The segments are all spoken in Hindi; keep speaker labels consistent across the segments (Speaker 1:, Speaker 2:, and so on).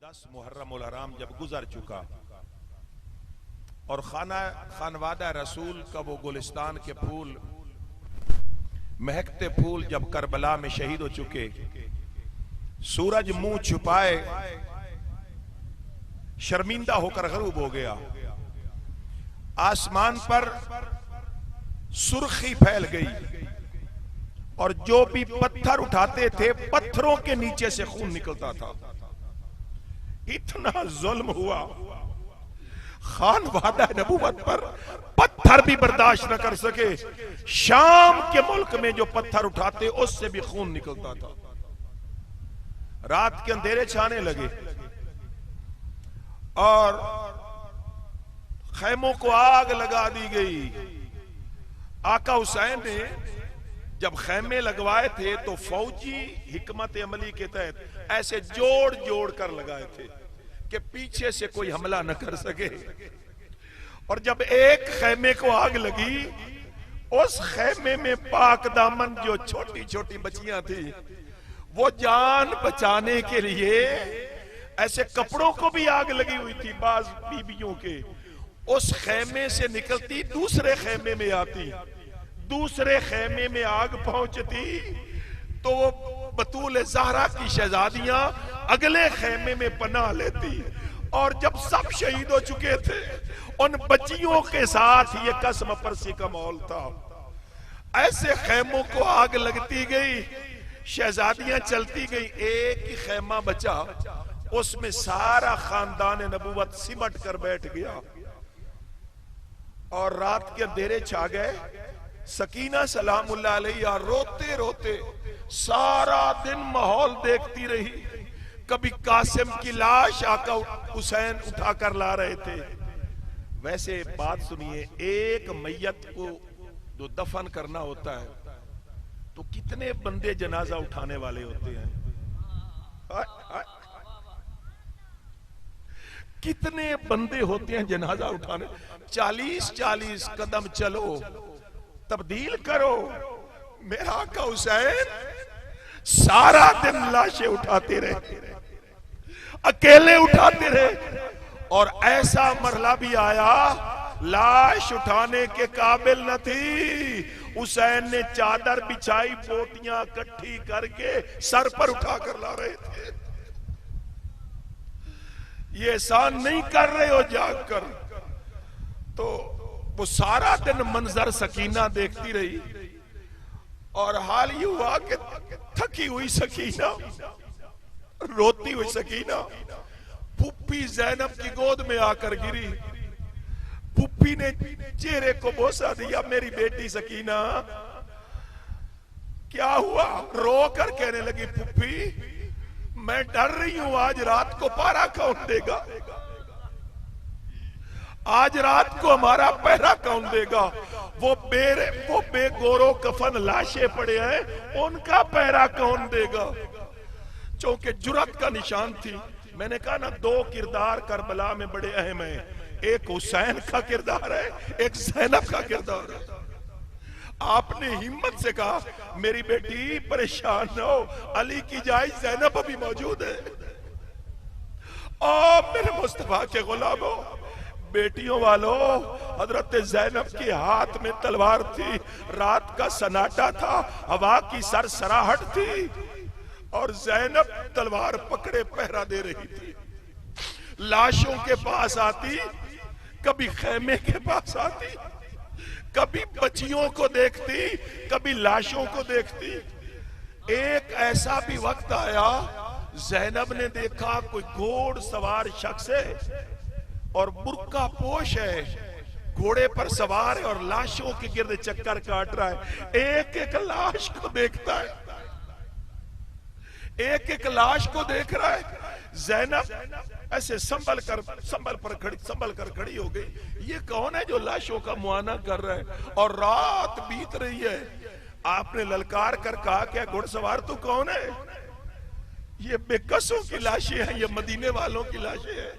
Speaker 1: 10 मुहर्रमुल हराम जब गुजर चुका और खानवादा रसूल का वो गुलिस्तान के फूल, महकते फूल जब करबला में शहीद हो चुके, सूरज मुंह छुपाए शर्मिंदा होकर गरूब हो गया, आसमान पर सुर्खी फैल गई और जो भी पत्थर उठाते थे पत्थरों के नीचे से खून निकलता था। इतना जुल्म हुआ, खानवादा नबूवत पर पत्थर भी बर्दाश्त न कर सके। शाम के मुल्क में जो पत्थर उठाते उससे भी खून निकलता था। रात के अंधेरे छाने लगे और खैमों को आग लगा दी गई। आका हुसैन ने जब खैमे लगवाए थे तो फौजी हिकमत अमली के तहत ऐसे जोड़ जोड़ कर लगाए थे कि पीछे से कोई हमला न कर सके। और जब एक खैमे को आग लगी, उस खैमे में पाक दामन जो छोटी छोटी बच्चियां थी, वो जान बचाने के लिए ऐसे कपड़ों को भी आग लगी हुई थी। बाज बीबियों के उस खैमे से निकलती, दूसरे खैमे में आती, दूसरे खैमे में आग पहुंचती तो वो बतूल ज़हरा की शहजादियां अगले खैमे में पनाह लेती। और जब सब शहीद हो चुके थे, उन बच्चियों के साथ ये कसम परसी का माहौल था। ऐसे खैमों को आग लगती गई, शहजादियां चलती गई, एक ही खैमा बचा, उसमें सारा खानदान नबूवत सिमट कर बैठ गया और रात के अंधेरे छा गए। सकीना सलामुल्लाह अलैहा रोते रोते सारा दिन माहौल देखती रही। कभी कासिम की लाश आका हुसैन उठाकर ला रहे थे। वैसे बात सुनिए, एक मैयत को जो दफन करना होता है तो कितने बंदे जनाजा उठाने वाले होते हैं? कितने बंदे होते हैं जनाजा उठाने? 40-40 कदम चलो, तब्दील करो। मेरा आका हुसैन सारा दिन लाशें उठाते रहे, अकेले उठाते रहे। और ऐसा मरला भी आया, लाश उठाने के काबिल न थी, हुसैन ने चादर बिछाई, बोटियां इकट्ठी करके सर पर उठाकर ला रहे थे। ये एहसान नहीं कर रहे हो जाकर। तो वो सारा दिन मंजर सकीना देखती रही और हाल ये हुआ कि थकी हुई सकीना, रोती हुई सकीना पुप्पी ज़ैनब की गोद में आकर गिरी। पुप्पी ने चेहरे को बोसा दिया, मेरी बेटी सकीना क्या हुआ? रो कर कहने लगी, पुप्पी मैं डर रही हूं, आज रात को पारा कौन देगा? आज रात को हमारा पहरा कौन देगा? वो बेगोरो कफन लाशें पड़े हैं, उनका पहरा कौन देगा? चूंकि जुरत का निशान थी। मैंने कहा ना, दो किरदार करबला में बड़े अहम हैं। एक हुसैन का किरदार है, एक ज़ैनब का किरदार है। आपने हिम्मत से कहा, मेरी बेटी परेशान न हो, अली की जाए ज़ैनब अभी मौजूद है। और मेरे मुस्तफा के गुलामों, बेटियों वालों, हजरत ज़ैनब के हाथ में तलवार थी, रात का सन्नाटा था, हवा की सरसराहट थी और ज़ैनब तलवार पकड़े पहरा दे रही थी। लाशों के पास आती, कभी खैमे के पास आती, कभी बच्चियों को देखती, कभी लाशों को देखती। एक ऐसा भी वक्त आया, ज़ैनब ने देखा कोई घोड़ सवार शख्स है और बुर्का पोश है, घोड़े पर सवार है और लाशों के गिर्द चक्कर काट रहा है। एक एक लाश को देखता है, एक एक लाश को देख रहा है। ज़ैनब ऐसे संभल कर खड़ी हो गई। ये कौन है जो लाशों का मुआयना कर रहा है? और रात बीत रही है। आपने ललकार कर कहा, क्या घुड़सवार तू कौन है? ये बेकसों की लाशें हैं, ये मदीने वालों की लाशें हैं,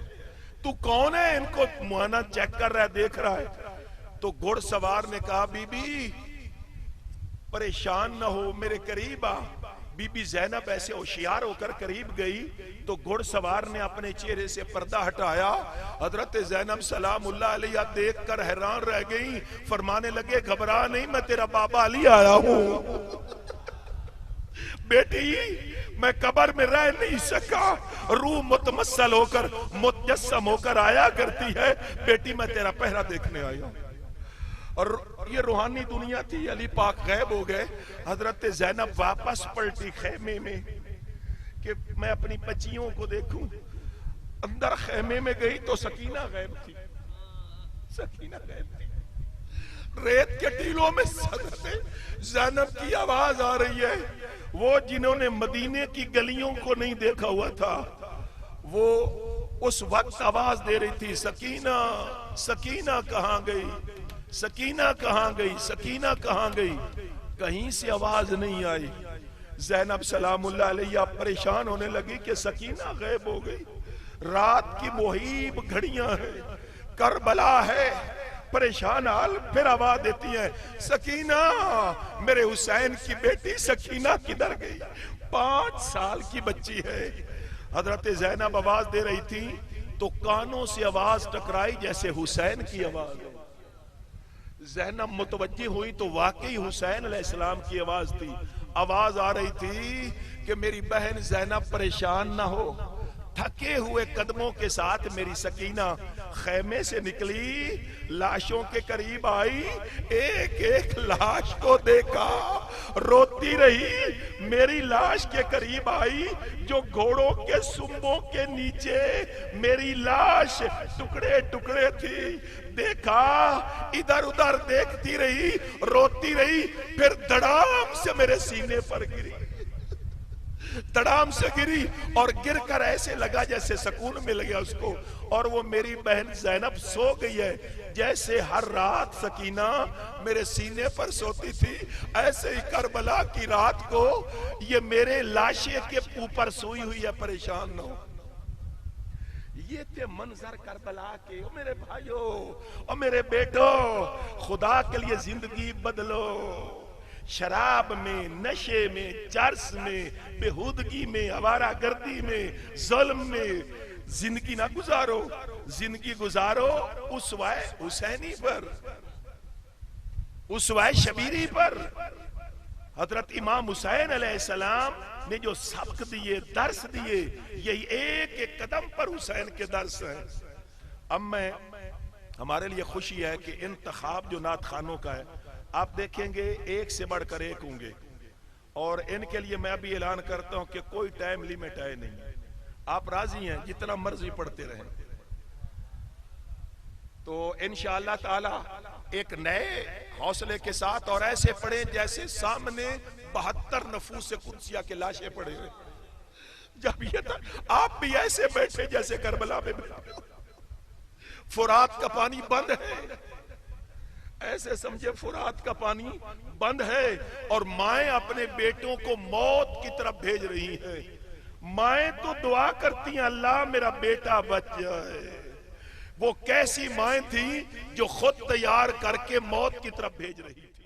Speaker 1: तू कौन है? इनको मुआयना चेक कर रहा है, देख रहा है। तो घुड़सवार ने कहा, बीबी परेशान न हो, मेरे करीब आ, बीबी जैनब ऐसे होशियार होकर करीब गई तो घुड़सवार ने अपने चेहरे से पर्दा हटाया। हजरत जैनब सलामुल्लाह अलैहा देख कर हैरान रह गई। फरमाने लगे घबरा नहीं, मैं तेरा बाबा अली आया हूं। बेटी मैं कब्र में रह नहीं सका, रूह मुतमस्सल होकर मुतजस्सम होकर आया करती है। बेटी मैं तेरा पहरा देखने आया हूं। और ये रूहानी दुनिया थी, अली पाक गायब हो गए। हजरत जैनब वापस पलटी खेमे में कि मैं अपनी बच्चियों को देखूं। अंदर खेमे में गई तो सकीना गायब थी, सकीना गायब थी। रेत के टीलों में हजरत जैनब की आवाज आ रही है। वो जिन्होंने मदीने की गलियों को नहीं देखा हुआ था, वो उस वक्त आवाज दे रही थी, सकीना सकीना कहां गई, सकीना कहां गई, सकीना कहां गई। कहीं से आवाज नहीं आई। जैनब सलामुल्लाह अलैहा परेशान होने लगी कि सकीना गायब हो गई। रात की मुहीब घड़ियां हैं, करबला है, परेशान हाल। फिर आवाज देती है, सकीना मेरे हुसैन की बेटी सकीना किधर गई? 5 साल की बच्ची है। हजरत जैनब आवाज दे रही थी तो कानों से आवाज टकराई जैसे हुसैन की आवाज है। जैनब मुतवज्जी हुई तो वाकई हुसैन अलैहिस्सलाम की आवाज थी। आवाज आ रही थी कि मेरी बहन जैनब परेशान ना हो। थके हुए कदमों के साथ मेरी सकीना खेमे से निकली, लाशों के करीब आई, एक एक लाश को देखा, रोती रही। मेरी लाश के करीब आई जो घोड़ों के सुम्बों के नीचे मेरी लाश टुकड़े टुकड़े थी। देखा, इधर उधर देखती रही, रोती रही। फिर धड़ाम से मेरे सीने पर गिरी, धड़ाम से गिरी और गिरकर ऐसे लगा जैसे सुकून मिल गया उसको। और वो मेरी बहन जैनब सो गई है। जैसे हर रात सकीना मेरे सीने पर सोती थी, ऐसे ही करबला की रात को ये मेरे लाशे के ऊपर सोई हुई है, परेशान न हो। ये थे मंजर करबला के। ओ मेरे भाइयों, ओ मेरे बेटो, खुदा के लिए जिंदगी बदलो। शराब में, नशे में, चर्स में, बेहूदगी में, आवारागर्दी में, जुल्म में जिंदगी ना गुजारो। जिंदगी गुजारो उसवाए हुसैनी पर, उसवाए शबीरी पर। हजरत इमाम हुसैन अलैहिस्सलाम ने जो सबक दिए, दर्स दिए, यही एक एक कदम पर हुसैन के दर्स हैं। अब हमारे लिए खुशी है कि इंतखाब जो नात खानों का है, आप देखेंगे एक से बढ़कर एक होंगे। और इनके लिए मैं भी ऐलान करता हूं कि कोई टाइम लिमिट है नहीं। आप राजी हैं जितना मर्जी पढ़ते रहें। तो इंशाअल्लाह ताला एक नए हौसले के साथ और ऐसे पढ़े जैसे सामने 72 नफूस कुदसिया के लाशें पड़े हुए। जब ये आप भी ऐसे बैठे जैसे करबला में बैठे। फुरात का पानी बंद है, ऐसे समझे फुरात का पानी बंद है और माएं अपने बेटों को मौत की तरफ भेज रही हैं। माएं तो दुआ करती हैं, अल्लाह मेरा बेटा बच जाए। वो कैसी माएं थी जो खुद तैयार करके मौत की तरफ भेज रही थी।